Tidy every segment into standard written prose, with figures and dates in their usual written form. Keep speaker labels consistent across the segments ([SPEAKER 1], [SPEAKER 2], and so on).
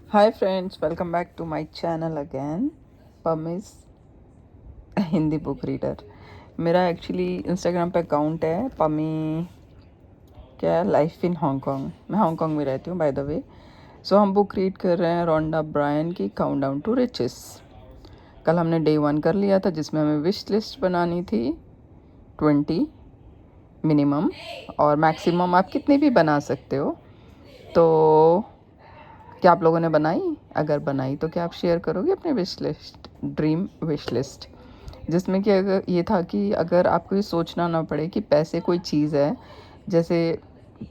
[SPEAKER 1] Hi friends, welcome back to my channel again. Pami's Hindi book reader. मेरा actually Instagram पे account है पमी क्या life in Hong Kong. मैं Hong Kong में रहती हूँ बाय द वे। सो हम बुक रीड कर रहे हैं रोंडा ब्रायन की काउंटडाउन टू रिचेस। कल हमने डे 1 कर लिया था जिसमें हमें विश लिस्ट बनानी थी 20 मिनिमम, और मैक्सिमम आप कितनी भी बना सकते हो। तो क्या आप लोगों ने बनाई? अगर बनाई तो क्या आप शेयर करोगे अपने wish list, dream wish list, जिसमें कि अगर ये था कि अगर आपको ये सोचना ना पड़े कि पैसे कोई चीज़ है, जैसे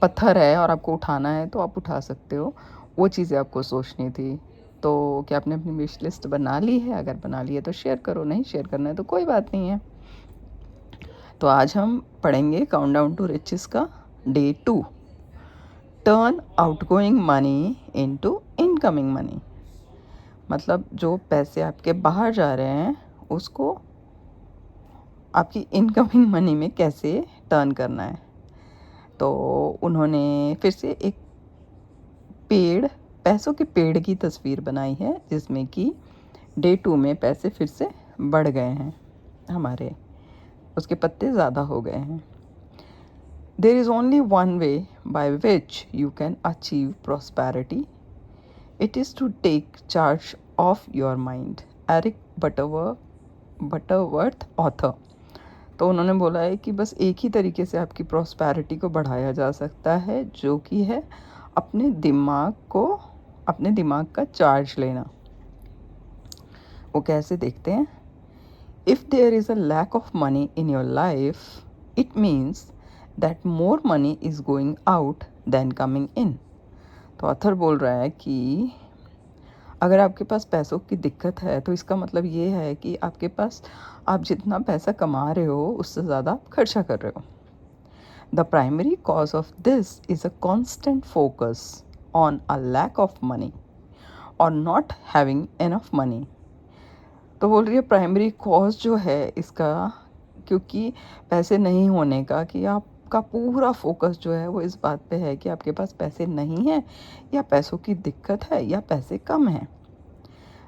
[SPEAKER 1] पत्थर है और आपको उठाना है तो आप उठा सकते हो, वो चीज़ें आपको सोचनी थी। तो क्या आपने अपनी विश लिस्ट बना ली है? अगर बना ली है तो शेयर करो, नहीं शेयर करना है तो कोई बात नहीं है। तो आज हम पढ़ेंगे काउंटडाउन टू रिचेस का day 2, turn outgoing money into incoming money. मतलब जो पैसे आपके बाहर जा रहे हैं उसको आपकी इनकमिंग मनी में कैसे टर्न करना है। तो उन्होंने फिर से एक पेड़, पैसों के पेड़ की तस्वीर बनाई है जिसमें कि डे 2 में पैसे फिर से बढ़ गए हैं हमारे, उसके पत्ते ज़्यादा हो गए हैं। There is only one way by which you can achieve prosperity, it is to take charge of your mind. Eric Butterworth author. तो उन्होंने बोला है कि बस एक ही तरीके से आपकी प्रॉस्पेरिटी को बढ़ाया जा सकता है, जो कि है अपने दिमाग को, अपने दिमाग का चार्ज लेना। वो कैसे देखते हैं? If there is a lack of money in your life, it means that more money is going out then coming in. तो ऑथर बोल रहा है कि अगर आपके पास पैसों की दिक्कत है तो इसका मतलब ये है कि आपके पास, आप जितना पैसा कमा रहे हो उससे ज़्यादा आप खर्चा कर रहे हो। The primary cause of this is a constant focus on a lack of money or not having enough money। तो बोल रही है प्राइमरी कॉज जो है इसका, क्योंकि पैसे नहीं होने का, कि आपका पूरा फोकस जो है वो इस बात पे है कि आपके पास पैसे नहीं हैं, या पैसों की दिक्कत है, या पैसे कम हैं।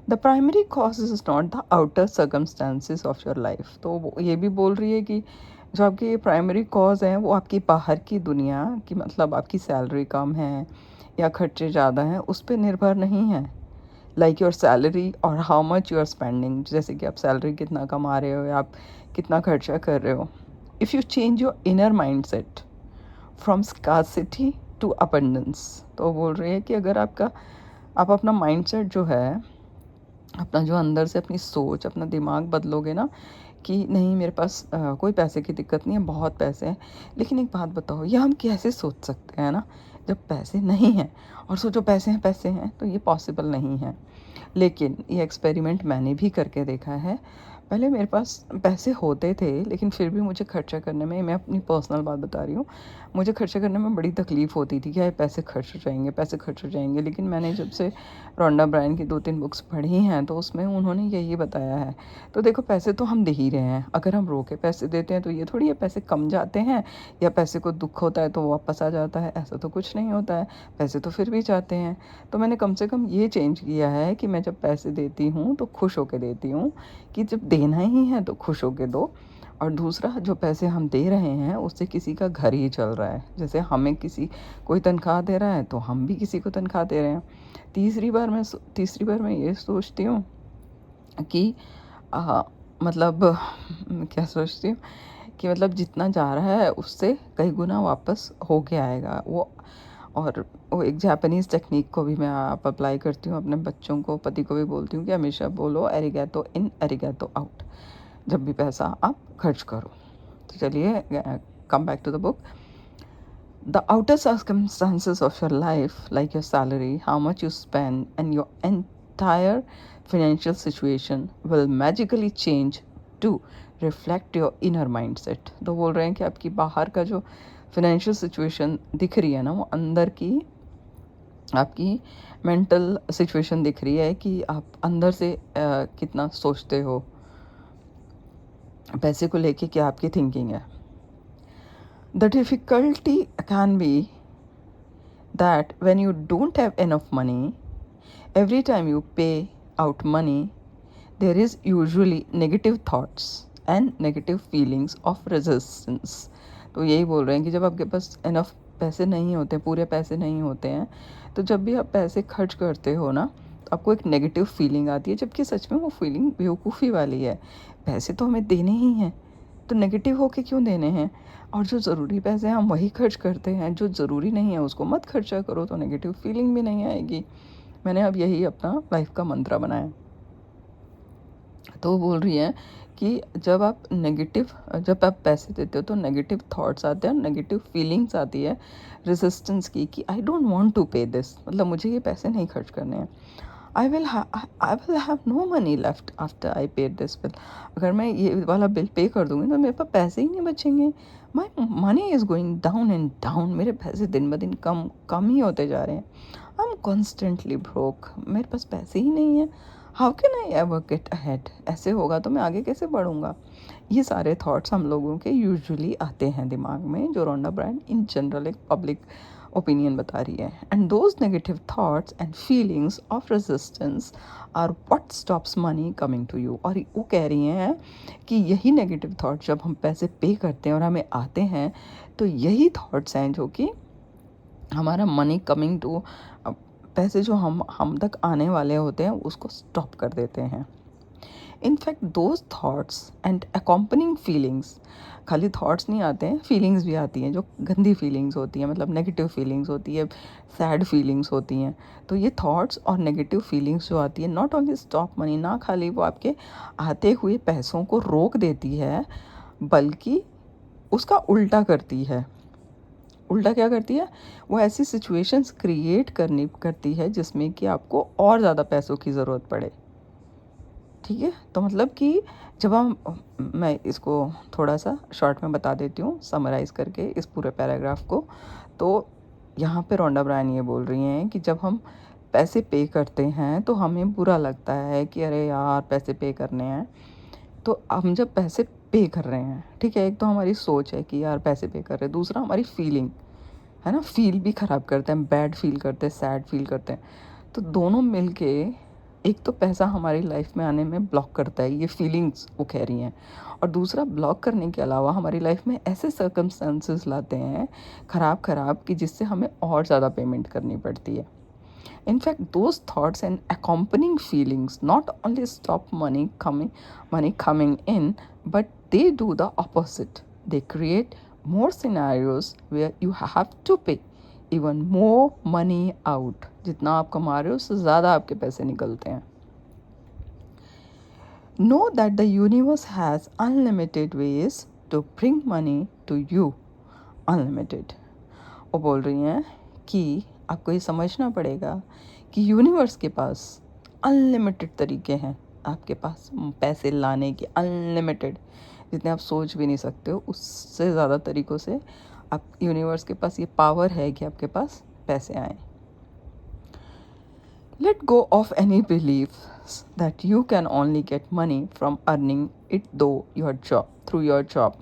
[SPEAKER 1] The primary cause is not the outer circumstances of your life. तो वो ये भी बोल रही है कि जो आपकी प्राइमरी कॉज हैं वो आपकी बाहर की दुनिया की, मतलब आपकी सैलरी कम है या खर्चे ज़्यादा हैं, उस पर निर्भर नहीं है। लाइक योर सैलरी और how much you are spending, जैसे कि आप सैलरी कितना कमा रहे हो या आप कितना खर्चा कर रहे हो। If you change your inner mind set from scarcity to abundance. तो बोल रही है कि अगर आप अपना माइंड सेट जो है, अपना जो अंदर से अपनी सोच, अपना दिमाग बदलोगे ना, कि नहीं मेरे पास कोई पैसे की दिक्कत नहीं है, बहुत पैसे हैं। लेकिन एक बात बताओ, ये हम कैसे सोच सकते हैं ना, जब पैसे नहीं हैं? और सोचो पैसे हैं पैसे हैं, तो ये पॉसिबल नहीं है। लेकिन ये एक्सपेरिमेंट मैंने भी करके देखा है। पहले मेरे पास पैसे होते थे लेकिन फिर भी मुझे खर्चा करने में, मैं अपनी पर्सनल बात बता रही हूँ, मुझे खर्चा करने में बड़ी तकलीफ़ होती थी कि यार पैसे खर्च हो जाएंगे, पैसे खर्च हो जाएंगे। लेकिन मैंने जब से रोंडा ब्रायन की 2-3 बुक्स पढ़ी हैं तो उसमें उन्होंने यही बताया है। तो देखो, पैसे तो हम दे ही रहे हैं, अगर हम रो के पैसे देते हैं तो ये थोड़ी है पैसे कम जाते हैं, या पैसे को दुख होता है तो वापस आ जाता है, ऐसा तो कुछ नहीं होता है। पैसे तो फिर भी जाते हैं। तो मैंने कम से कम ये चेंज किया है कि मैं जब पैसे देती हूँ तो खुश होकर देती हूँ, कि जब देना ही है तो खुश होकर दो। और दूसरा, जो पैसे हम दे रहे हैं उससे किसी का घर ही चल रहा है। जैसे हमें कोई तनख्वाह दे रहा है तो हम भी किसी को तनख्वाह दे रहे हैं। तीसरी बार मैं ये सोचती हूँ कि मतलब क्या सोचती हूँ कि मतलब जितना जा रहा है उससे कई गुना वापस हो के आएगा वो। और वो एक जापानीज़ टेक्निक को भी मैं आप अप्लाई करती हूँ अपने बच्चों को, पति को भी बोलती हूँ कि हमेशा बोलो एरिगैतो इन एरिगैतो आउट, जब भी पैसा आप खर्च करो। तो चलिए, come back to the book. The outer circumstances of your life, like your salary, how much you spend, and your entire financial situation, will magically change to reflect your inner mindset। तो बोल रहे हैं कि आपकी बाहर का जो financial situation दिख रही है ना, वो अंदर की आपकी मेंटल सिचुएशन दिख रही है कि आप अंदर से कितना सोचते हो, पैसे को लेके क्या आपकी थिंकिंग है। The difficulty can be that when you don't have enough money, Every time you pay out money, there is usually negative thoughts and negative feelings of resistance. तो यही बोल रहे हैं कि जब आपके पास इनफ पैसे नहीं होते, पूरे पैसे नहीं होते हैं, तो जब भी आप पैसे खर्च करते हो ना, तो आपको एक नेगेटिव फीलिंग आती है, जबकि सच में वो फीलिंग बेवकूफ़ी वाली है। पैसे तो हमें देने ही हैं, तो नेगेटिव होके क्यों देने हैं? और जो ज़रूरी पैसे हैं हम वही खर्च करते हैं, जो ज़रूरी नहीं है उसको मत खर्चा करो, तो नेगेटिव फीलिंग भी नहीं आएगी। मैंने अब यही अपना लाइफ का मंत्रा बनाया। तो वो बोल रही है कि जब आप पैसे देते हो तो नेगेटिव थॉट्स आते हैं, नेगेटिव फीलिंग्स आती है रेजिस्टेंस की, कि I don't want to pay this, मतलब मुझे ये पैसे नहीं खर्च करने हैं। I will have no money left after I pay this bill. अगर मैं ये वाला बिल पे कर दूँगी तो मेरे पास पैसे ही नहीं बचेंगे। My money is going down and down, मेरे पैसे दिन ब दिन कम कम ही होते जा रहे हैं। आई एम कॉन्स्टेंटली ब्रोक, मेरे पास पैसे ही नहीं है। How can I ever get ahead, ऐसे होगा तो मैं आगे कैसे बढ़ूँगा? ये सारे थॉट्स हम लोगों के यूजुअली आते हैं दिमाग में, जो रोंडा ब्रायन इन जनरल एक पब्लिक ओपिनियन बता रही है। And those negative thoughts and feelings of resistance are what stops money coming to you. और वो कह रही हैं कि यही नेगेटिव थॉट्स जब हम पैसे पे करते हैं और हमें आते हैं, तो यही थॉट्स हैं जो कि हमारा मनी कमिंग टू, पैसे जो हम तक आने वाले होते हैं उसको स्टॉप कर देते हैं। In fact those thoughts and accompanying feelings, खाली थॉट्स नहीं आते हैं, फीलिंग्स भी आती हैं जो गंदी फीलिंग्स होती हैं, मतलब नेगेटिव फीलिंग्स होती है, सैड फीलिंग्स होती हैं। तो ये थॉट्स और नेगेटिव फीलिंग्स जो आती है, नॉट ओनली स्टॉप मनी, ना खाली वो आपके आते हुए पैसों को रोक देती है, बल्कि उसका उल्टा करती है। उल्टा क्या करती है? वो ऐसी सिचुएशंस क्रिएट करती है जिसमें कि आपको और ज़्यादा पैसों की ज़रूरत पड़े। ठीक है, तो मतलब कि जब मैं इसको थोड़ा सा शॉर्ट में बता देती हूँ, समराइज़ करके इस पूरे पैराग्राफ को। तो यहाँ पे रोंडा ब्रायन ये बोल रही हैं कि जब हम पैसे पे करते हैं तो हमें बुरा लगता है कि अरे यार पैसे पे करने हैं। तो हम जब पैसे पे कर रहे हैं, ठीक है, एक तो हमारी सोच है कि यार पैसे पे कर रहे हैं, दूसरा हमारी फीलिंग है ना, फील भी ख़राब करते हैं, बैड फील करते हैं, सैड फील करते हैं। तो दोनों मिलके, एक तो पैसा हमारी लाइफ में आने में ब्लॉक करता है, ये फीलिंग्स वो कह रही हैं, और दूसरा ब्लॉक करने के अलावा हमारी लाइफ में ऐसे सर्कमस्टेंसेस लाते हैं ख़राब कि जिससे हमें और ज़्यादा पेमेंट करनी पड़ती है। In fact those thoughts and accompanying feelings not only stop money coming in, but they do the opposite. They create more scenarios where you have to pay even more money out. जितना आप कमा रहे हो उससे ज़्यादा आपके पैसे निकलते हैं। Know that the universe has unlimited ways to bring money to you. Unlimited. वो बोल रही हैं कि आपको ये समझना पड़ेगा कि यूनिवर्स के पास अनलिमिटेड तरीके हैं आपके पास पैसे लाने के, अनलिमिटेड, जितने आप सोच भी नहीं सकते हो, उससे ज़्यादा तरीक़ों से आप, यूनिवर्स के पास ये पावर है कि आपके पास पैसे आएँ। Let go of any beliefs that you can only get money from earning it through your job.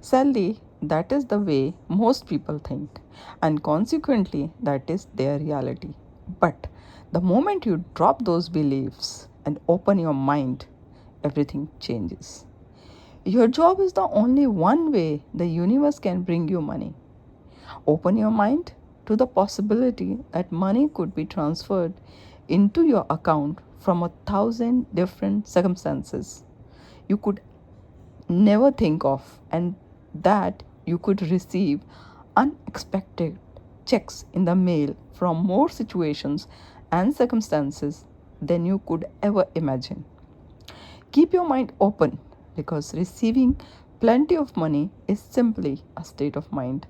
[SPEAKER 1] Sadly, that is the way most people think, and consequently, that is their reality. But the moment you drop those beliefs and open your mind, everything changes. Your job is the only one way the universe can bring you money. Open your mind to the possibility that money could be transferred into your account from 1,000 different circumstances you could never think of, and that you could receive unexpected checks in the mail from more situations and circumstances than you could ever imagine. Keep your mind open, because receiving plenty of money is simply a state of mind.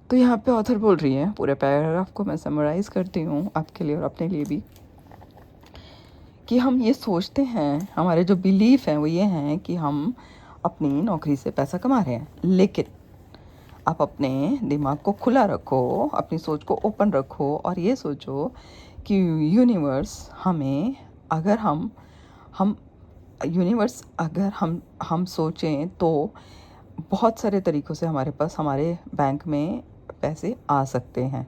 [SPEAKER 1] तो यहाँ पे author बोल रही है, पूरे paragraph को मैं summarise करती हूँ आपके लिए और अपने लिए भी, कि हम ये सोचते हैं, हमारे जो बिलीफ हैं वो ये हैं कि हम अपनी नौकरी से पैसा कमा रहे हैं। लेकिन आप अपने दिमाग को खुला रखो, अपनी सोच को ओपन रखो और ये सोचो कि यूनिवर्स हमें, अगर हम सोचें तो बहुत सारे तरीक़ों से हमारे पास, हमारे बैंक में पैसे आ सकते हैं।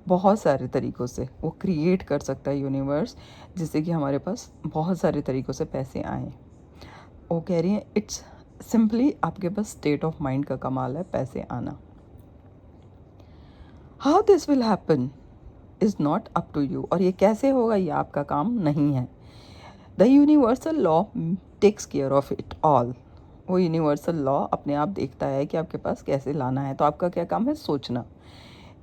[SPEAKER 1] बहुत सारे तरीक़ों से वो क्रिएट कर सकता है यूनिवर्स, जिससे कि हमारे पास बहुत सारे तरीक़ों से पैसे आएँ। वो कह रही हैं इट्स सिंपली आपके पास स्टेट ऑफ माइंड का कमाल है पैसे आना। How this will happen is not up to you, और ये कैसे होगा ये आपका काम नहीं है। The universal law takes care of it all. वो यूनिवर्सल लॉ अपने आप देखता है कि आपके पास कैसे लाना है, तो आपका क्या काम है, सोचना।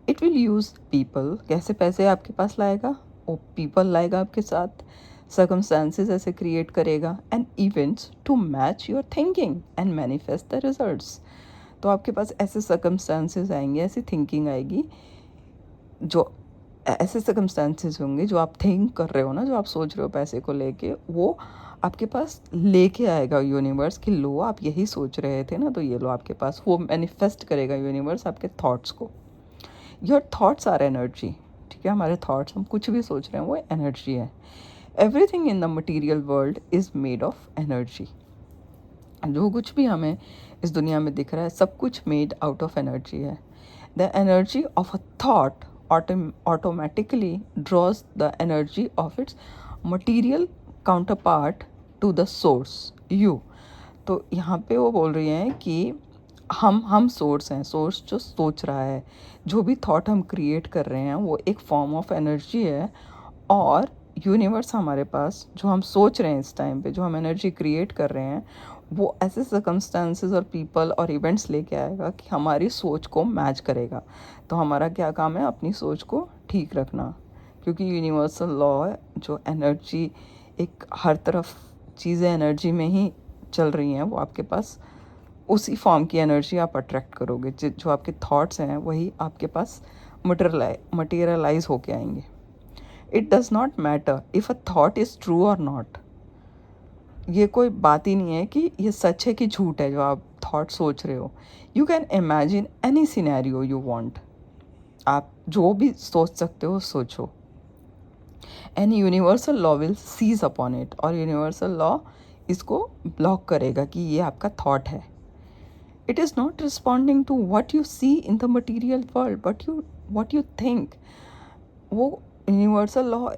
[SPEAKER 1] इट विल यूज़ पीपल, कैसे पैसे आपके पास लाएगा, वो पीपल लाएगा आपके साथ, सर्कमस्टांसेस ऐसे क्रिएट करेगा, and events to match your thinking and manifest the results. तो आपके पास ऐसे सर्कमस्टांसेस आएंगे, ऐसी थिंकिंग आएगी, जो ऐसे सर्कमस्टांसेस होंगे जो आप थिंक कर रहे हो ना, जो आप सोच रहे हो पैसे को लेके, वो आपके पास लेके आएगा यूनिवर्स कि लो आप यही सोच रहे थे ना, तो ये लो आपके पास। वो मैनिफेस्ट करेगा यूनिवर्स आपके थॉट्स को। योर थॉट्स आर एनर्जी, ठीक है, हमारे थॉट्स, हम कुछ भी सोच रहे हैं वो एनर्जी है। Everything in the material world is made of energy. जो कुछ भी हमें इस दुनिया में दिख रहा है सब कुछ मेड आउट ऑफ एनर्जी है। The energy of a thought automatically draws the energy of its material counterpart to the source you। तो यहाँ पे वो बोल रही हैं कि हम सोर्स हैं, सोर्स जो सोच रहा है, जो भी थॉट हम क्रिएट कर रहे हैं वो एक फॉर्म ऑफ एनर्जी है, और यूनिवर्स हमारे पास जो हम सोच रहे हैं इस टाइम पे, जो हम एनर्जी क्रिएट कर रहे हैं, वो ऐसे सर्कमस्टांसेस और पीपल और इवेंट्स लेके आएगा कि हमारी सोच को मैच करेगा। तो हमारा क्या काम है, अपनी सोच को ठीक रखना, क्योंकि यूनिवर्सल लॉ है जो एनर्जी, एक हर तरफ चीज़ें एनर्जी में ही चल रही हैं, वो आपके पास उसी फॉर्म की एनर्जी आप अट्रैक्ट करोगे। जो आपके थॉट्स हैं वही आपके पास मटेरियलाइज होके आएंगे। It does not matter if a thought is true और नॉट। ये कोई बात ही नहीं है कि ये सच है कि झूठ है जो आप थॉट सोच रहे हो। You can imagine any scenario you want. आप जो भी सोच सकते हो सोचो, and universal law will seize upon it. और यूनिवर्सल लॉ इसको ब्लॉक करेगा कि ये आपका थॉट है। It is not responding to what you see in the material world but what you think. वो यूनिवर्सल लॉ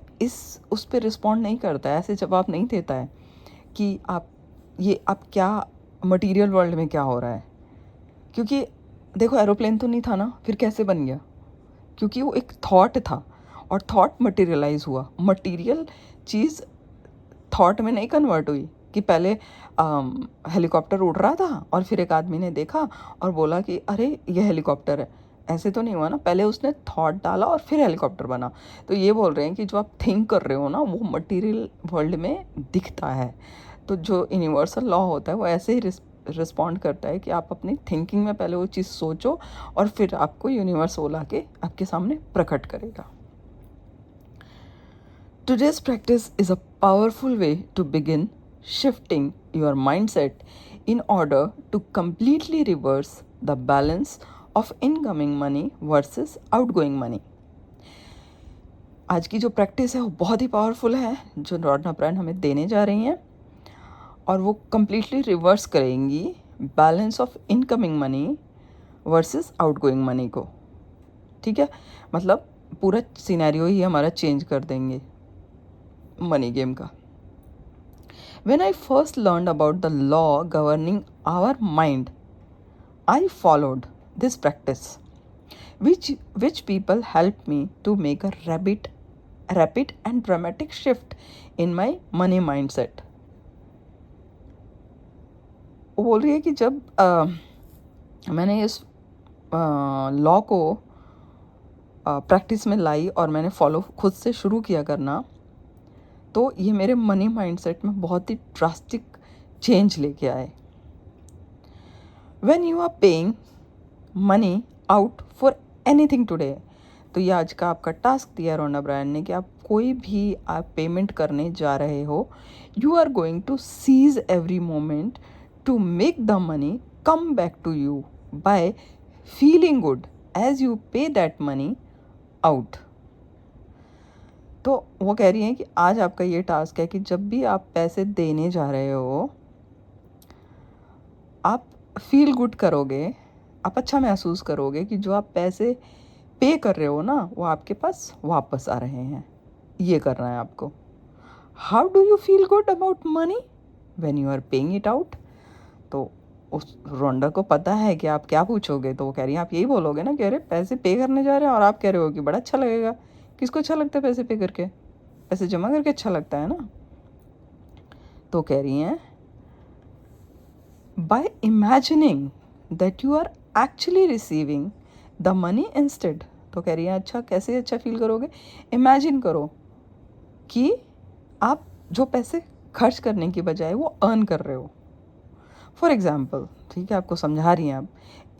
[SPEAKER 1] उस पर रिस्पॉन्ड नहीं करता है, ऐसे जवाब नहीं देता है कि आप क्या मटेरियल वर्ल्ड में क्या हो रहा है। क्योंकि देखो एरोप्लेन तो नहीं था ना, फिर कैसे बन गया, क्योंकि वो एक थॉट था, और थॉट मटेरियलाइज हुआ। मटेरियल चीज़ थॉट में नहीं कन्वर्ट हुई कि पहले हेलीकॉप्टर उड़ रहा था और फिर एक आदमी ने देखा और बोला कि अरे ये हेलीकॉप्टर है। ऐसे तो नहीं हुआ ना, पहले उसने थॉट डाला और फिर हेलीकॉप्टर बना। तो ये बोल रहे हैं कि जो आप थिंक कर रहे हो ना वो मटेरियल वर्ल्ड में दिखता है। तो जो यूनिवर्सल लॉ होता है वो ऐसे ही रिस्पॉन्ड करता है कि आप अपनी थिंकिंग में पहले वो चीज़ सोचो और फिर आपको यूनिवर्स वो ला के आपके सामने प्रकट करेगा। Today's practice is a powerful way to begin shifting your mindset in order to completely reverse the balance of incoming money versus outgoing money। आज की जो प्रैक्टिस है वो बहुत ही पावरफुल है जो रॉडना ब्रायन हमें देने जा रही हैं, और वो कम्प्लीटली रिवर्स करेंगी balance of incoming money versus outgoing money को। ठीक है, मतलब पूरा सिनेरियो ही हमारा चेंज कर देंगे मनी गेम का। When I first learned about the law governing our mind, I followed this practice, which people helped me to make a rapid and dramatic shift in my money mindset। वो बोल रही है कि जब मैंने इस law को प्रैक्टिस में लाई और मैंने फॉलो खुद से शुरू किया करना, तो ये मेरे मनी माइंडसेट में बहुत ही ड्रास्टिक चेंज लेके आए। When you are paying money out for anything today, तो ये आज का आपका टास्क दिया रोना ब्रायन ने कि आप कोई भी आप पेमेंट करने जा रहे हो, you are going to seize every moment to make the money come back to you by feeling good as you pay that money out. तो वो कह रही हैं कि आज आपका ये टास्क है कि जब भी आप पैसे देने जा रहे हो, आप फील गुड करोगे, आप अच्छा महसूस करोगे कि जो आप पैसे पे कर रहे हो ना वो आपके पास वापस आ रहे हैं, ये करना है आपको। How do you feel good about money when you are paying it out? तो उस रोंडा को पता है कि आप क्या पूछोगे, तो वो कह रही है आप यही बोलोगे ना कि अरे पैसे पे करने जा रहे हैं, और आप कह रहे हो कि बड़ा अच्छा लगेगा। किसको अच्छा लगता है पैसे पे करके? पैसे जमा करके अच्छा लगता है ना। तो कह रही हैं by imagining that you are actually receiving the money instead। तो कह रही है अच्छा कैसे अच्छा फील करोगे? इमेजिन करो कि आप जो पैसे खर्च करने की बजाय वो अर्न कर रहे हो। फॉर एग्जाम्पल, ठीक है, आपको समझा रही हैं आप,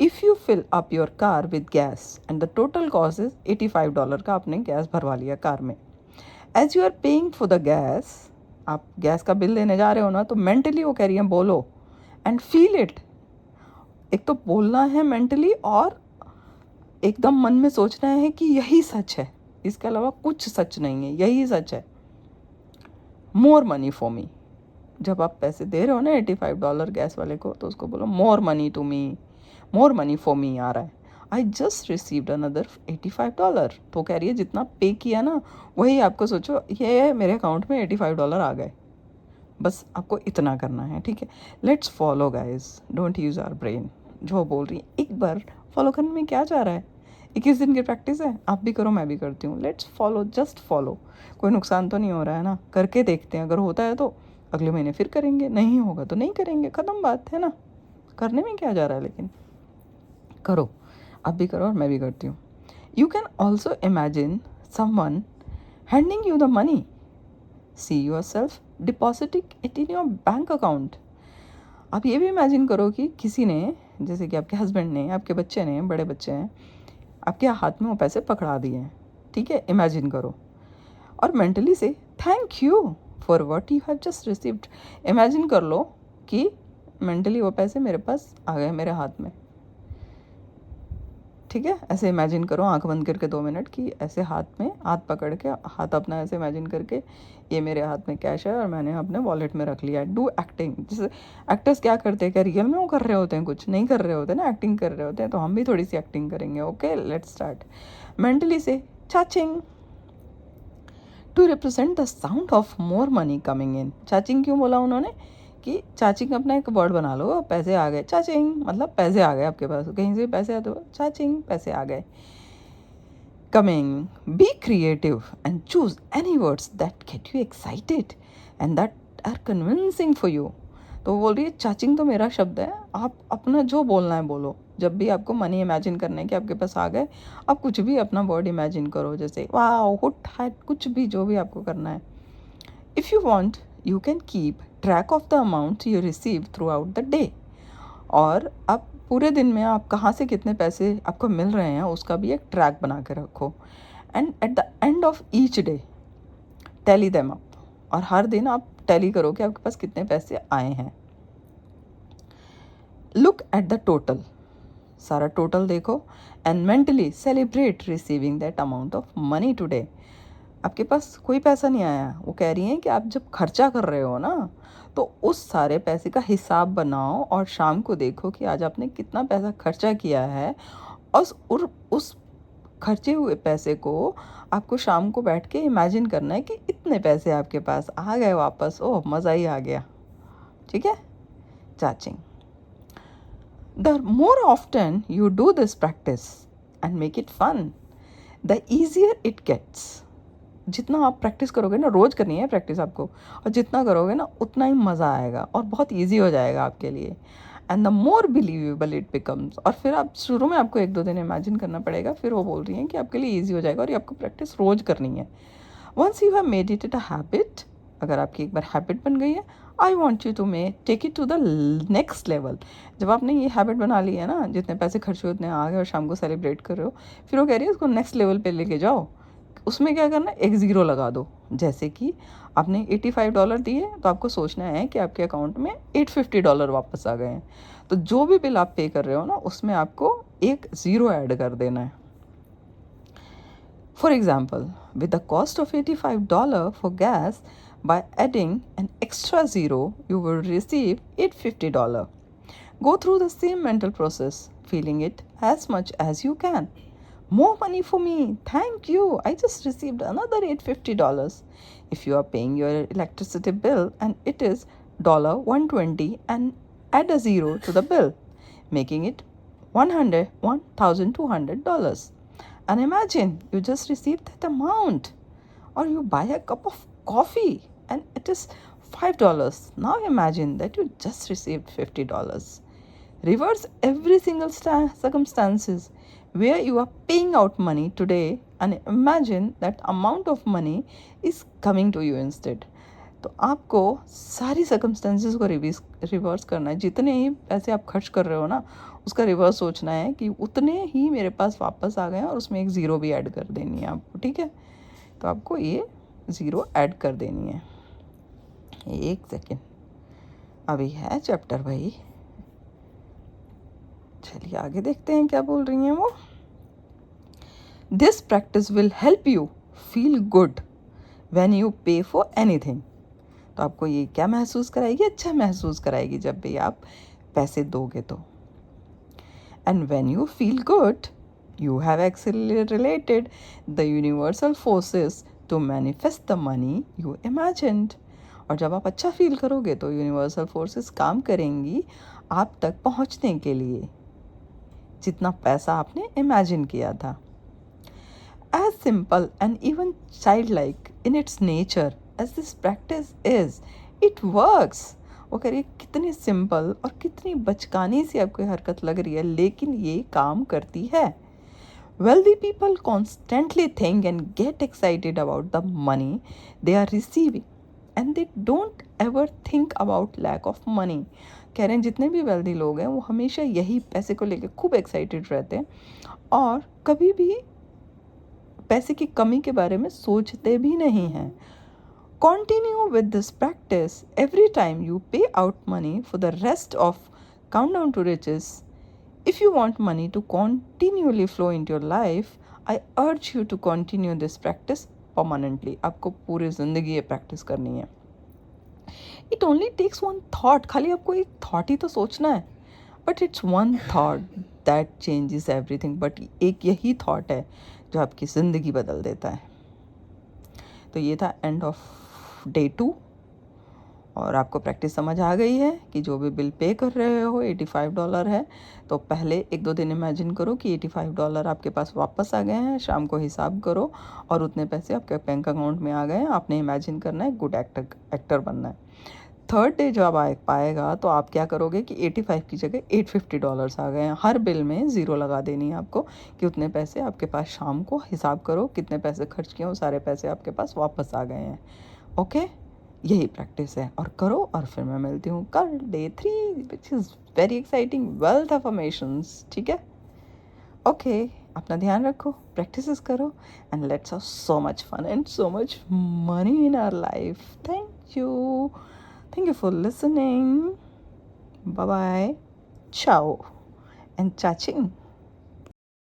[SPEAKER 1] if you fill up your car with gas and the total cost is $85 का, आपने गैस भरवा लिया कार में। As you are paying for the gas, आप गैस का बिल देने जा रहे हो ना, तो मेंटली वो कह रही हैं बोलो एंड फील इट। एक तो बोलना है मेंटली, और एकदम मन में सोचना है कि यही सच है, इसके अलावा कुछ सच नहीं है, यही सच है। मोर मनी फॉर मी। जब आप पैसे दे रहे हो ना $85 गैस वाले को, तो उसको बोलो more money to me, more money for me आ रहा है। I just received another $85। तो कह रही है जितना पे किया ना वही आपको सोचो ये मेरे अकाउंट में $85 आ गए। बस आपको इतना करना है, ठीक है। Let's follow guys, don't use our brain. जो बोल रही है एक बार फॉलो करने में क्या जा रहा है? 21 दिन की प्रैक्टिस है, आप भी करो मैं भी करती हूँ। Let's follow, just follow. कोई नुकसान तो नहीं हो रहा है ना, करके देखते हैं, अगर होता है तो अगले महीने फिर करेंगे, नहीं होगा तो नहीं करेंगे, ख़त्म बात है ना। करने में क्या जा रहा है, लेकिन करो, आप भी करो और मैं भी करती हूँ। You can also imagine someone handing you the money, see your self depositing it in your bank account. आप ये भी इमेजिन करो कि किसी ने, जैसे कि आपके हस्बैंड ने, आपके बच्चे ने, बड़े बच्चे हैं, आपके हाथ में वो पैसे पकड़ा दिए हैं, ठीक है, इमेजिन करो, और मेंटली से thank you for what you have just received. Imagine कर लो कि मेंटली वो पैसे मेरे पास आ गए, मेरे हाथ में, ठीक है। ऐसे इमेजिन करो, आंख बंद करके 2 मिनट, कि ऐसे हाथ में, हाथ पकड़ के, हाथ अपना ऐसे इमेजिन करके ये मेरे हाथ में कैश है और मैंने अपने वॉलेट में रख लिया है। Do acting. जैसे एक्टर्स क्या करते हैं, क्या रियल में वो कर रहे होते हैं? कुछ नहीं कर रहे होते ना, एक्टिंग कर रहे होते हैं। तो हम भी थोड़ी सी एक्टिंग करेंगे। Okay, let's start. मेंटली से chaching to represent the sound of more money coming in. Chaching क्यों बोला उन्होंने? कि चाचिंग अपना एक वर्ड बना लो, पैसे आ गए, चाचिंग मतलब पैसे आ गए आपके पास, कहीं से पैसे आते हो, चाचिंग पैसे आ गए। Coming, be creative and choose any words that get you excited and that are convincing for you. तो वो बोल रही है चाचिंग तो मेरा शब्द है, आप अपना जो बोलना है बोलो। जब भी आपको मनी इमेजिन करना है कि आपके पास आ गए, आप कुछ भी अपना वर्ड इमेजिन करो, जैसे वाओ, हुट हैट, कुछ भी, जो भी आपको करना है। If you want you can keep track of the amount you receive through out the day. और अब पूरे दिन में आप कहाँ से कितने पैसे आपको मिल रहे हैं उसका भी एक ट्रैक बना के रखो। And at the end of each day tally them up. और हर दिन आप टैली करो कि आपके पास कितने पैसे आए हैं। लुक एट द टोटल, सारा टोटल देखो, and mentally celebrate receiving that amount of money today. आपके पास कोई पैसा नहीं आया, वो कह रही हैं कि आप जब खर्चा कर रहे हो ना, तो उस सारे पैसे का हिसाब बनाओ और शाम को देखो कि आज आपने कितना पैसा खर्चा किया है। और उस खर्चे हुए पैसे को आपको शाम को बैठ के इमेजिन करना है कि इतने पैसे आपके पास आ गए वापस, ओह मज़ा ही आ गया, ठीक है। Chaching. The more often you do this practice and make it fun, the easier it gets. जितना आप प्रैक्टिस करोगे ना, रोज़ करनी है प्रैक्टिस आपको, और जितना करोगे ना उतना ही मज़ा आएगा और बहुत ईजी हो जाएगा आपके लिए। And the more believable it becomes. और फिर आप शुरू में आपको 1-2 दिन इमेजिन करना पड़ेगा, फिर वो बोल रही हैं कि आपके लिए ईजी हो जाएगा और ये आपको प्रैक्टिस रोज़ करनी है। Once you have made it a habit, अगर आपकी एक बार हैबिट बन गई है, I want you to take it to the next level. जब आपने ये हैबिट बना ली है ना, जितने पैसे खर्च हुए उतने आ गए और शाम को सेलिब्रेट कर रहे हो, फिर वो कह रही है उसको नेक्स्ट लेवल पे लेके जाओ। उसमें क्या करना है, एक ज़ीरो लगा दो। जैसे कि आपने $85 दिए, तो आपको सोचना है कि आपके अकाउंट में $850 वापस आ गए हैं। तो जो भी बिल आप पे कर रहे हो ना, उसमें आपको एक ज़ीरो ऐड कर देना है। For example, with the cost of $85 for gas, by adding an extra zero, you will receive $850. Go through the same mental process, feeling it as much as you can. More money for me. Thank you. I just received another $850. If you are paying your electricity bill and it is $120 and add a zero to the bill, making it $1,200. And imagine you just received that amount. Or you buy a cup of coffee and it is $5. Now imagine that you just received $50. Reverse every single circumstances where you are paying out money today and imagine that amount of money is coming to you instead. तो आपको सारी circumstances को reverse करना है. जितने ही पैसे आप खर्च कर रहे हो ना, उसका रिवर्स सोचना है कि उतने ही मेरे पास वापस आ गए हैं और उसमें एक ज़ीरो भी ऐड कर देनी है आपको. ठीक है, तो आपको ये ज़ीरो ऐड कर देनी है. एक सेकेंड, अभी है चैप्टर भाई. चलिए आगे देखते हैं क्या बोल रही हैं वो. This practice will help you feel good when you पे फॉर एनीथिंग. तो आपको ये क्या महसूस कराएगी? अच्छा महसूस कराएगी जब भी आप पैसे दोगे तो. And when you feel good you have accelerated the universal forces to manifest the money you imagined. और जब आप अच्छा फील करोगे तो यूनिवर्सल फोर्सेस काम करेंगी आप तक पहुंचने के लिए जितना पैसा आपने इमेजिन किया था. As simple and even childlike in its nature as this practice is, it works. वो करिए कितनी सिंपल और कितनी बचकानी सी आपको हरकत लग रही है, लेकिन ये काम करती है. Wealthy people constantly think and get excited about the money they are receiving and they don't ever think about lack of money. कह रहे हैं जितने भी wealthy लोग हैं वो हमेशा यही पैसे को लेकर खूब excited रहते हैं और कभी भी पैसे की कमी के बारे में सोचते भी नहीं हैं. Continue with this practice every time you pay out money for the rest of Countdown to Riches. If you want money to continually flow into your life, I urge you to continue this practice permanently. आपको पूरी ज़िंदगी ये practice करनी है. It only takes one thought. खाली आपको एक thought ही तो सोचना है. But it's one thought that changes everything. But एक यही थॉट है जो आपकी ज़िंदगी बदल देता है. तो ये था एंड ऑफ डे 2. और आपको प्रैक्टिस समझ आ गई है कि जो भी बिल पे कर रहे हो $85 है, तो पहले 1-2 दिन इमेजिन करो कि $85 आपके पास वापस आ गए हैं. शाम को हिसाब करो और उतने पैसे आपके बैंक अकाउंट में आ गए हैं. आपने इमेजिन करना है गुड एक्टर बनना है. थर्ड डे जब पाएगा तो आप क्या करोगे कि 85 की जगह $850 आ गए हैं. हर बिल में ज़ीरो लगा देनी है आपको कि उतने पैसे आपके पास. शाम को हिसाब करो कितने पैसे खर्च किए, वो सारे पैसे आपके पास वापस आ गए हैं. ओके, यही प्रैक्टिस है और करो. और फिर मैं मिलती हूँ कल day 3 which is very exciting, wealth affirmations. ठीक है, ओके, अपना ध्यान रखो, प्रैक्टिस करो and let's have so much fun and so much money in our life. Thank you for listening. Bye bye. Ciao and cha-ching.